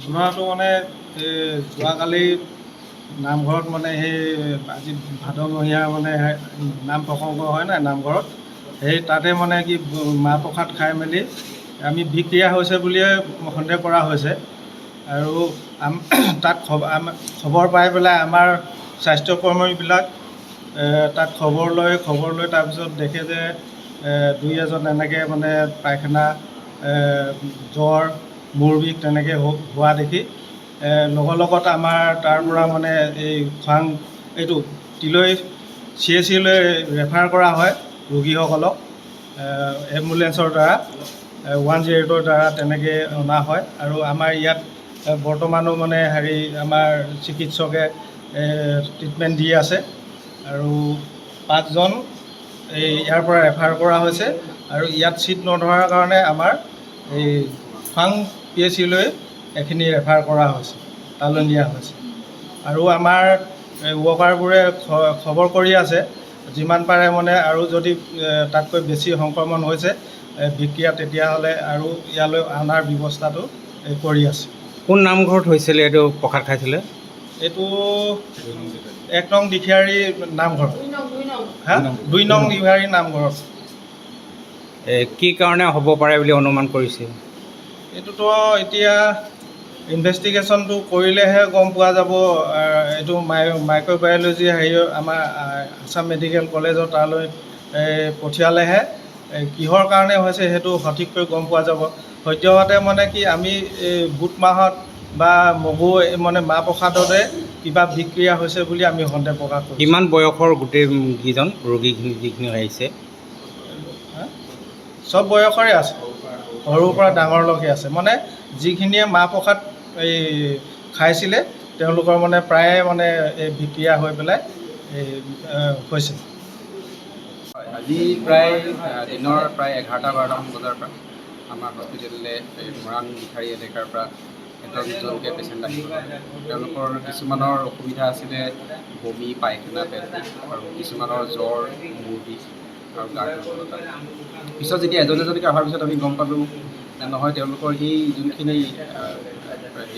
ঘটনাটো মানে যোৱাকালি নামঘৰত মানে সেই আজি ভাদমহীয়া মানে নাম প্ৰসংগ হয় নাই নামঘৰত সেই তাতে মানে কি মাহ প্ৰসাদ খাই মেলি আমি বিক্ৰিয়া হৈছে বুলিয়ে সন্দেহ কৰা হৈছে আৰু তাত খবৰ পাই পেলাই আমাৰ স্বাস্থ্যকৰ্মীবিলাক তাত খবৰ লৈ তাৰপিছত দেখে যে দুই এজন এনেকৈ মানে পায়খানা জ্বৰ মূৰ বিষ তেনেকৈ হোৱা দেখি লগত আমাৰ তাৰ পৰা মানে এই খোৱাং এইটো তিলৈ CHCলৈ ৰেফাৰ কৰা হয় ৰোগীসকলক এম্বুলেঞ্চৰ দ্বাৰা 108ৰ দ্বাৰা তেনেকৈ অনা হয় আৰু আমাৰ ইয়াত বৰ্তমানো মানে আমাৰ চিকিৎসকে ট্ৰিটমেণ্ট দি আছে আৰু 5জন ইয়াৰ পৰা ৰেফাৰ কৰা হৈছে আৰু ইয়াত ছিট নধৰাৰ কাৰণে আমাৰ এই খোৱাং PHCলৈ এইখিনি ৰেফাৰ কৰা হৈছে তালৈ নিয়া হৈছে আৰু আমাৰ ৱৰ্কাৰবোৰে খবৰ কৰি আছে যিমান পাৰে মানে আৰু যদি তাতকৈ বেছি সংক্ৰমণ হৈছে বিক্ৰিয়া তেতিয়াহ'লে আৰু ইয়ালৈ অনাৰ ব্যৱস্থাটো কৰি আছে। কোন নামঘৰত হৈছিলে এইটো প্ৰসাদ খাইছিলে? এইটো 1 নং দিঘিয়াৰী নামঘৰ 2 নং দিঘিয়াৰী নামঘৰত। কি কাৰণে হ'ব পাৰে বুলি অনুমান কৰিছে? এইটোতো এতিয়া ইনভেষ্টিগেশ্যনটো কৰিলেহে গম পোৱা যাব। এইটো মাইক্ৰ'বায়'লজি আমাৰ আছাম মেডিকেল কলেজৰ তালৈ পঠিয়ালেহে কিহৰ কাৰণে হৈছে সেইটো সঠিককৈ গম পোৱা যাব। সদ্যহতে মানে কি আমি বুট মাহত বা মগু মানে মাহ প্ৰসাদতে কিবা বিক্ৰিয়া হৈছে বুলি আমি সন্দেহ প্ৰকাশ কৰিছোঁ। কিমান বয়সৰ গোটেইকেইজন ৰোগীখিনি যিখিনি আহিছে? চব বয়সৰে আছে, সৰুৰ পৰা ডাঙৰলৈকে আছে। মানে যিখিনিয়ে মাহ প্ৰসাদ খাইছিলে তেওঁলোকৰ মানে প্ৰায়ে মানে এই বিক্ৰিয়া হৈ পেলাই হৈছে। আজি প্ৰায় দিনৰ প্ৰায় 11-12মান বজাৰ পৰা আমাৰ হস্পিটেললৈ মৰাণ দিঘাৰী এলেকাৰ পৰা এজনকৈ পেচেণ্ট আহিব। তেওঁলোকৰ কিছুমানৰ অসুবিধা আছিলে বমি, পায়খানা, পেট আৰু কিছুমানৰ জ্বৰ, মূৰ বিষ আৰু গাৰ দুৰ্বলতা। পিছত যেতিয়া এজনকৈ অহাৰ পিছত আমি গম পালোঁ নহয় তেওঁলোকৰ এই যোনখিনি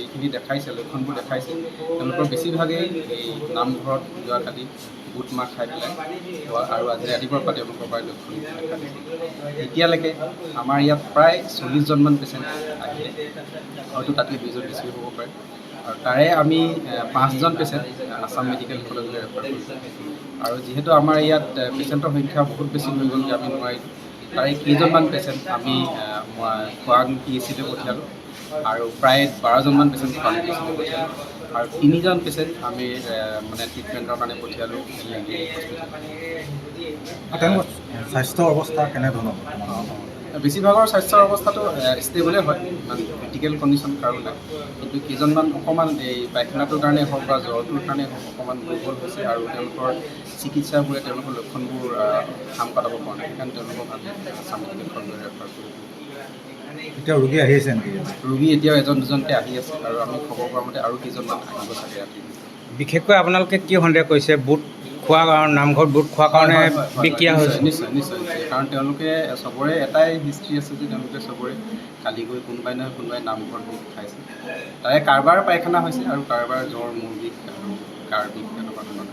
এইখিনি দেখাইছে লক্ষণবোৰ দেখাইছে তেওঁলোকৰ বেছিভাগেই এই নামঘৰত যোৱাকালি বুট মাহ খাই পেলাই আৰু আজি ৰাতিপুৱাৰ পৰা তেওঁলোকৰ পৰা লক্ষণ দেখা দিছে। এতিয়ালৈকে আমাৰ ইয়াত প্ৰায় 40জনমান পেচেণ্ট আহিলে, হয়তো তাতকৈ 2জন বেছি হ'ব পাৰে আৰু তাৰে আমি 5জন পেচেণ্ট আছাম মেডিকেল কলেজলৈ ৰেফাৰ কৰিছোঁ আৰু যিহেতু আমাৰ ইয়াত পেচেণ্টৰ সংখ্যা বহুত বেছি হৈ গ'ল যে আমি নোৱাৰিলোঁ তাৰে কেইজনমান পেচেণ্ট আমি খোৱাং PHCলৈ পঠিয়ালোঁ আৰু প্ৰায় 12জনমান পেচেণ্ট খোৱাং PHCলৈ পঠিয়ালোঁ আৰু 3জন পেচেণ্ট আমি মানে ট্ৰিটমেণ্টৰ কাৰণে পঠিয়ালোঁ তেওঁলোকৰ স্বাস্থ্যৰ অৱস্থা কেনেধৰণৰ? বেছিভাগৰ স্বাস্থ্যৰ অৱস্থাটো ষ্টেবলে হয়, ইমান ক্ৰিটিকেল কণ্ডিশ্যন কাৰো নাই, কিন্তু কেইজনমান অকণমান এই পায়খানাটোৰ কাৰণে হওক বা জ্বৰটোৰ কাৰণে হওক অকণমান দুৰ্বল হৈছে আৰু তেওঁলোকৰ চিকিৎসাবোৰে তেওঁলোকৰ লক্ষণবোৰ সাম কাটাব পৰা নাই, সেইকাৰণে তেওঁলোকক আমি আছাম মেডিকেল কলেজলৈ ৰেফাৰ কৰিলোঁ। এতিয়া ৰোগী আহি আছে নেকি? ৰোগী এতিয়াও 1-2জনকৈ আহি আছে আৰু আমি খবৰ পোৱা মতে আৰু কেইজনমান আহিব চাগে ৰাতি। বিশেষকৈ আপোনালোকে কি সন্দেহ কৰিছে? বুট খোৱা নামঘৰত বুট খোৱাৰ কাৰণে বিক্ৰিয়া হৈছে? নিশ্চয় কাৰণ তেওঁলোকে চবৰে এটাই হিষ্ট্ৰী আছে যে তেওঁলোকে চবৰে কালি গৈ কোনোবাই নহয় কোনোবাই নামঘৰত বুট খাইছে, তাৰে কাৰোবাৰ পায়খানা হৈছে আৰু কাৰোবাৰ জ্বৰ, মূৰ বিষ আৰু গাৰ বিষ তেনেকুৱা ধৰণৰ।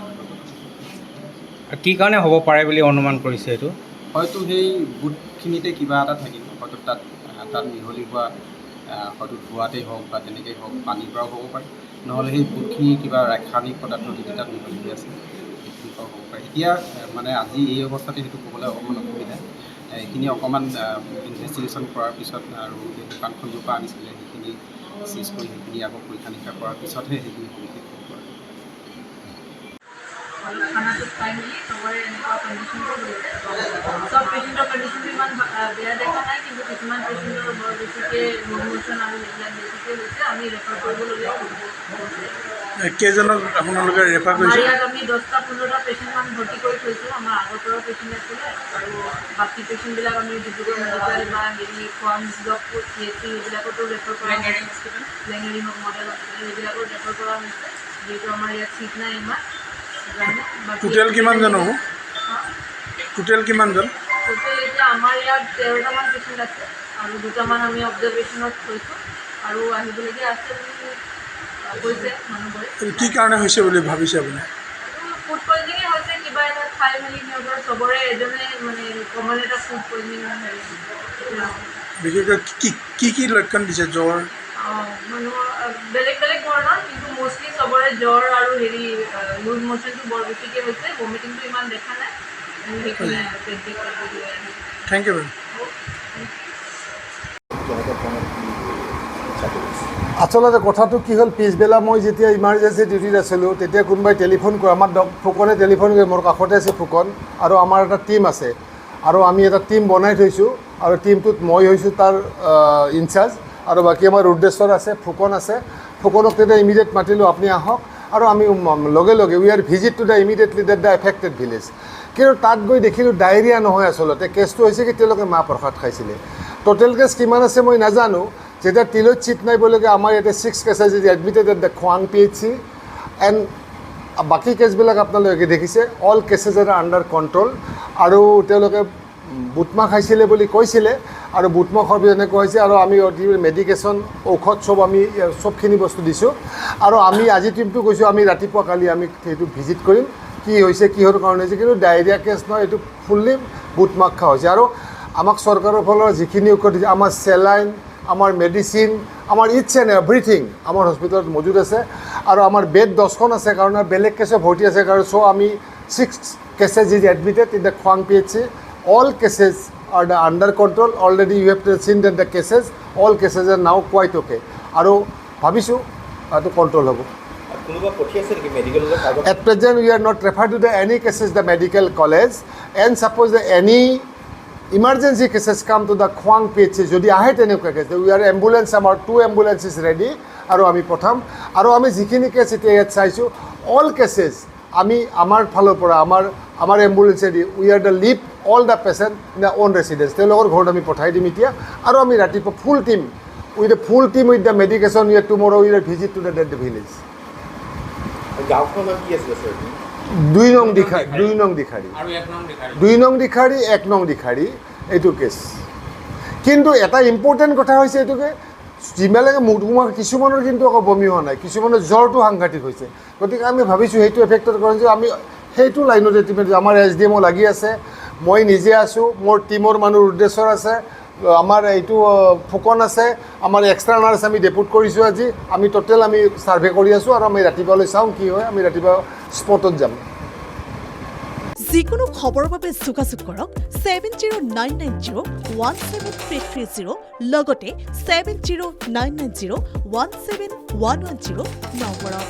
কি কাৰণে হ'ব পাৰে বুলি অনুমান কৰিছে এইটো? হয়তো সেই বুটখিনিতে কিবা এটা থাকিব, হয়তো তাত মিহলি হোৱা হয়তো ধোৱাতেই হওক বা তেনেকেই হওক, পানীৰ পৰাও হ'ব পাৰে, নহ'লে সেই বুটখিনিৰ কিবা ৰাসায়নিক পদাৰ্থ যদি তাত মিহলি হৈ আছে সেইখিনিৰ পৰাও হ'ব পাৰে। এতিয়া মানে আজি এই অৱস্থাতে সেইটো ক'বলৈ অকণমান অসুবিধা। এইখিনি অকণমান ইনভেষ্টিগেশ্যন কৰাৰ পিছত আৰু সেই দোকানখন য'ৰ পৰা আনিছিলে সেইখিনি চিজ কৰি সেইখিনি আকৌ পৰীক্ষা নিৰীক্ষা কৰাৰ পিছতহে সেইখিনি সবিশেষ হ'ব পাৰে। খানাটো খাই মেলি চবৰে এনেকুৱা কণ্ডিশ্যনটো হৈছে। চব পেচেণ্টৰ কণ্ডিশ্যনটো ইমান বেয়া দেখা নাই, কিন্তু কিছুমান পেচেণ্টৰ বৰ বেছিকৈ লুজ মোশ্যন আৰু সেইবিলাক বেছিকৈ হৈছে, আমি ৰেফাৰ কৰিবলগীয়া হৈছে। কেইজনক আপোনালোকে ৰেফাৰ আমাৰ কৰিছে? ইয়াত আমি 10-15টা পেচেণ্টমান ভৰ্তি কৰি থৈছোঁ, আমাৰ আগৰ পৰাও পেচেণ্ট আছিলে আৰু বাকী পেচেণ্টবিলাক আমি ডিব্ৰুগড় মেডিকেল বা খোৱাং ব্লক CHC সেইবিলাকতো ৰেফাৰ কৰা হৈছে, লেঙেৰী মডেল হস্পিটেল সেইবিলাকত ৰেফাৰ কৰা হৈছে, যিহেতু আমাৰ ইয়াত ছিট নাই ইমান। টোটেল কিমানজন হ'ব? টোটেল কিমানজন? টোটেল এতিয়া আমাৰ ইয়াত 13টামান পেচেণ্ট আছে আৰু 2টামান আমি অবজাৰ্ভেশ্যনত থৈছোঁ আৰু আহিবলগীয়া আছে বুলি কৈছে মানুহবোৰে। কি কাৰণে হৈছে বুলি ভাবিছে আপুনি? ফুড পয়জনিং হৈছে, কিবা এটা খাই মেলি সিহঁতৰ চবৰে এজনে মানে কমন এটা ফুড পয়জনিং হেৰি বিশেষকৈ কি লক্ষণ দিছে? জ্বৰ, মানুহৰ বেলেগ বেলেগ ধৰণৰ, কিন্তু মষ্টলি চবৰে জ্বৰ আৰু হেৰি লুজ ম'শ্যনটো বৰ বেছিকৈ হৈছে, ভমিটিংটো ইমান দেখা নাই। সেইখিনি থেংক ইউ মেম। আচলতে কথাটো কি হ'ল, পিছবেলা মই যেতিয়া ইমাৰ্জেঞ্চি ডিউটিত আছিলোঁ তেতিয়া কোনোবাই টেলিফোন কৰে, আমাৰ ফুকনে টেলিফোন কৰি, মোৰ কাষতে আছে ফুকন, আৰু আমাৰ এটা টীম আছে, আৰু আমি এটা টীম বনাই থৈছোঁ, আৰু টীমটোত মই হৈছোঁ তাৰ ইনচাৰ্জ, আৰু বাকী আমাৰ ৰুদ্ৰেশ্বৰ আছে, ফুকন আছে। ফুকনক তেতিয়া ইমিডিয়েট মাতিলোঁ, আপুনি আহক, আৰু আমি লগে লগে we are visit to the immediately date the affected village. কিন্তু তাত গৈ দেখিলোঁ ডায়েৰিয়া নহয়, আচলতে কেছটো হৈছে কি তেওঁলোকে মাহ প্ৰসাদ খাইছিলে। টোটেল কেছ কিমান আছে মই নাজানো। যেতিয়া তিলত চিট নাইবলগীয়া আমাৰ ইয়াতে 6 cases is admitted at the খোৱাং PHC, এণ্ড বাকী কেছবিলাক আপোনালোকে দেখিছে, all cases R under control. আৰু তেওঁলোকে বুটমাহ খাইছিলে বুলি কৈছিলে, আৰু বুটমাহ খোৱাৰ পিছত এনেকুৱা হৈছে, আৰু আমি মেডিকেশ্যন ঔষধ চব আমি চবখিনি বস্তু দিছোঁ। আৰু আমি আজি টীমটো কৈছোঁ, আমি ৰাতিপুৱা কালি আমি সেইটো ভিজিট কৰিম, কি হৈছে, কিহৰ কাৰণে হৈছে। কিন্তু ডায়েৰিয়া কেছ নহয়, এইটো ফুল্লি বুটমাহ খোৱা হৈছে। আৰু আমাক চৰকাৰৰ ফালৰ যিখিনি ঔষধ দিছে, আমাৰ চেলাইন, আমাৰ মেডিচিন, আমাৰ ইটছ এণ্ড এভৰিথিং আমাৰ হস্পিটেলত মজুত আছে। আৰু আমাৰ বেড 10খন আছে, কাৰণ বেলেগ কেছে ভৰ্তি আছে, কাৰণ চ' আমি 6 cases is admitted in the খোৱাং PHC. All cases are under control. Already you have seen that the cases, all cases are now quite okay. আৰু ভাবিছোঁ এইটো কণ্ট্ৰল হ'ব। At present we are not referred to the any cases the medical college, and suppose the any emergency cases come to the Khwang PHC, যদি আহে তেনেকুৱা cash, we are ambulance, আমাৰ 2 ambulances ready, আৰু আমি পঠাম। আৰু আমি যিখিনি কেছ এতিয়া ইয়াত চাইছোঁ, all cases আমি আমাৰ ফালৰ পৰা আমাৰ এম্বুলেঞ্চেদি we are the leave all the patient in the own residence, তেওঁলোকৰ ঘৰত আমি পঠাই দিম এতিয়া। আৰু আমি ৰাতিপুৱা full team with the medication we are tomorrow we are visit to the dead village. গাঁওখনৰ কি আছিলে ছাৰ? 2 নং দিখাৰী, 2 নং দিখাৰী, 1 নং দিখাৰী, এইটো কেছ। কিন্তু এটা ইম্পৰ্টেণ্ট কথা হৈছে এইটোকে, যিবিলাকে মুখমুখ কিছুমানৰ কিন্তু আকৌ বমি হোৱা নাই, কিছুমানৰ জ্বৰটো সাংঘাতিক হৈছে। গতিকে আমি ভাবিছোঁ সেইটো এফেক্টৰ কাৰণে যে আমি সেইটো লাইনতে ট্ৰিটমেণ্ট, আমাৰ SDMO লাগি আছে, মই নিজে আছোঁ, মোৰ টীমৰ মানুহ ৰুদ্ৰেশ্বৰ আছে, আমাৰ এইটো ফুকন আছে, আমাৰ এক্সট্ৰা নাৰ্ছ আমি ডেপুট কৰিছোঁ আজি। আমি টোটেল আমি ছাৰ্ভে কৰি আছোঁ, আৰু আমি ৰাতিপুৱালৈ চাওঁ কি হয়, আমি ৰাতিপুৱা স্পটত যাম। যিকোনো খবৰৰ বাবে যোগাযোগ কৰক 7099017330, লগতে 7099017110 নম্বৰত।